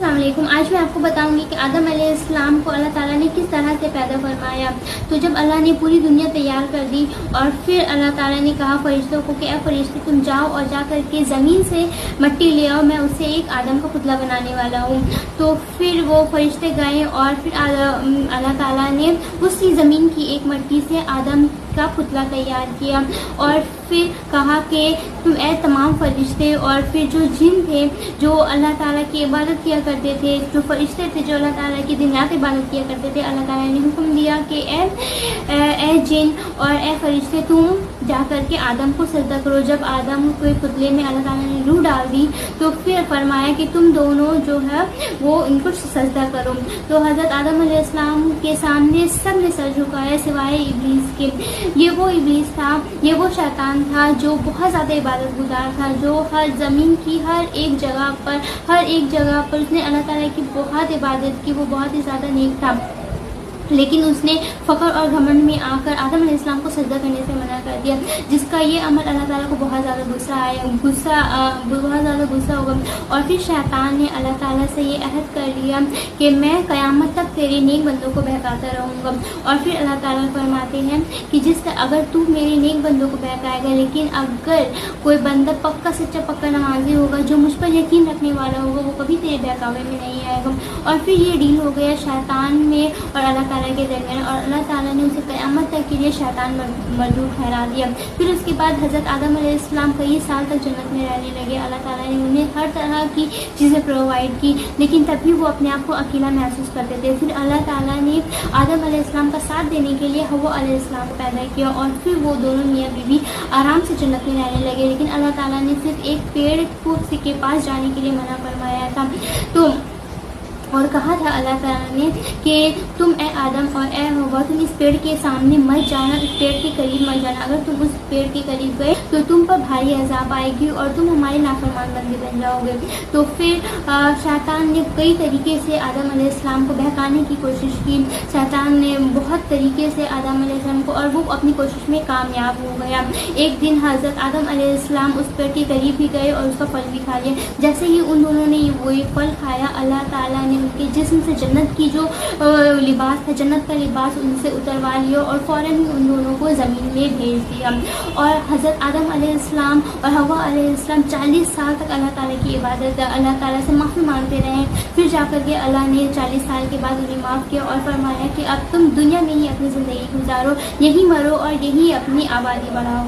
السلام علیکم. آج میں آپ کو بتاؤں گی کہ آدم علیہ السلام کو اللہ تعالیٰ نے کس طرح سے پیدا فرمایا. تو جب اللہ نے پوری دنیا تیار کر دی اور پھر اللہ تعالیٰ نے کہا فرشتوں کو کہ اے فرشتے تم جاؤ اور جا کر کے زمین سے مٹی لے آؤ, میں اس سے ایک آدم کا پتلا بنانے والا ہوں. تو پھر وہ فرشتے گئے اور پھر اللہ تعالیٰ نے اسی زمین کی ایک مٹی سے آدم کا پتلا تیار کیا اور پھر کہا کہ تم اے تمام فرشتے اور پھر جو جن تھے جو اللہ تعالیٰ کی عبادت کیا کرتے تھے, جو فرشتے تھے جو اللہ تعالیٰ کی دن رات عبادت کیا کرتے تھے, اللہ تعالیٰ نے حکم دیا کہ اے جن اور اے فرشتے تم جا کر کے آدم کو سجدہ کرو. جب آدم کے پتلے میں اللہ تعالیٰ نے روح ڈال دی تو پھر فرمایا کہ تم دونوں جو ہے وہ ان کو سجدہ کرو. تو حضرت آدم علیہ السلام کے سامنے سب نے سر جھکایا سوائے ابلیس کے. یہ وہ ابلیس تھا, یہ وہ شیطان تھا جو بہت زیادہ عبادت گزار تھا, جو ہر زمین کی ہر ایک جگہ پر اس نے اللہ تعالیٰ کی بہت عبادت کی, وہ بہت ہی زیادہ نیک تھا. لیکن اس نے فخر اور گھمنڈ میں آ کر آدم علیہ السلام کو سجدہ کرنے سے منع کر دیا, جس کا یہ عمل اللہ تعالیٰ کو بہت زیادہ غصہ ہوگا. اور پھر شیطان نے اللہ تعالیٰ سے یہ عہد کر لیا کہ میں قیامت تک تیرے نیک بندوں کو بہکاتا رہوں گا. اور پھر اللہ تعالیٰ فرماتے ہیں کہ اگر تو میرے نیک بندوں کو بہکائے گا, لیکن اگر کوئی بندہ پکا سچا پکا نمازی ہوگا جو مجھ پر یقین رکھنے والا ہوگا, وہ کبھی تیرے بہکاوے میں نہیں آئے گا. اور پھر یہ ڈیل ہو گیا شیطان میں اور اللہ تعالیٰ کے درمیان, اور اللہ تعالیٰ نے اسے قیامت تک کے لیے شیطان مردود ٹھہرا دیا. پھر اس کے بعد حضرت آدم علیہ السلام کئی سال تک جنت میں رہنے لگے. اللہ تعالیٰ نے انہیں ہر طرح کی چیزیں پرووائڈ کی, لیکن تب بھی وہ اپنے آپ کو اکیلا محسوس کرتے تھے. پھر اللہ تعالیٰ نے آدم علیہ السلام کا ساتھ دینے کے لیے حوا علیہ السلام کو پیدا کیا, اور پھر وہ دونوں میاں بیوی آرام سے جنت میں رہنے لگے. لیکن اللہ تعالیٰ نے صرف ایک پیڑ کو کے پاس جانے کے لیے منع فرمایا تھا. اور کہا تھا اللہ تعالیٰ نے کہ تم اے آدم اور اے حوا تم اس پیڑ کے سامنے مت جانا, اس پیڑ کے قریب مت جانا. اگر تم اس پیڑ کے قریب گئے تو تم پر بھاری عذاب آئے گی اور تم ہمارے نافرمان بندے بن جاؤ گے. تو پھر شیطان نے کئی طریقے سے آدم علیہ السلام کو بہکانے کی کوشش کی. شیطان نے بہت طریقے سے آدم علیہ السلام کو, اور وہ اپنی کوشش میں کامیاب ہو گیا. ایک دن حضرت آدم علیہ السلام اس پیڑ کے قریب بھی گئے اور اس کا پھل بھی کھا لیا. جیسے ہی ان دونوں نے وہی پھل کھایا, اللہ تعالیٰ نے ان کے جسم سے جنت کی جو لباس تھا, جنت کا لباس ان سے اتروا لیا اور فوراً ہی ان دونوں کو زمین میں بھیج دیا. اور حضرت آدم علیہ السلام اور حوا علیہ السلام 40 سال تک اللہ تعالیٰ کی عبادت, اللہ تعالیٰ سے معافی مانگتے رہے. پھر جا کر کے اللہ نے 40 سال کے بعد انہیں معاف کیا اور فرمایا کہ اب تم دنیا میں ہی اپنی زندگی گزارو, یہی مرو اور یہی اپنی آبادی بڑھاؤ.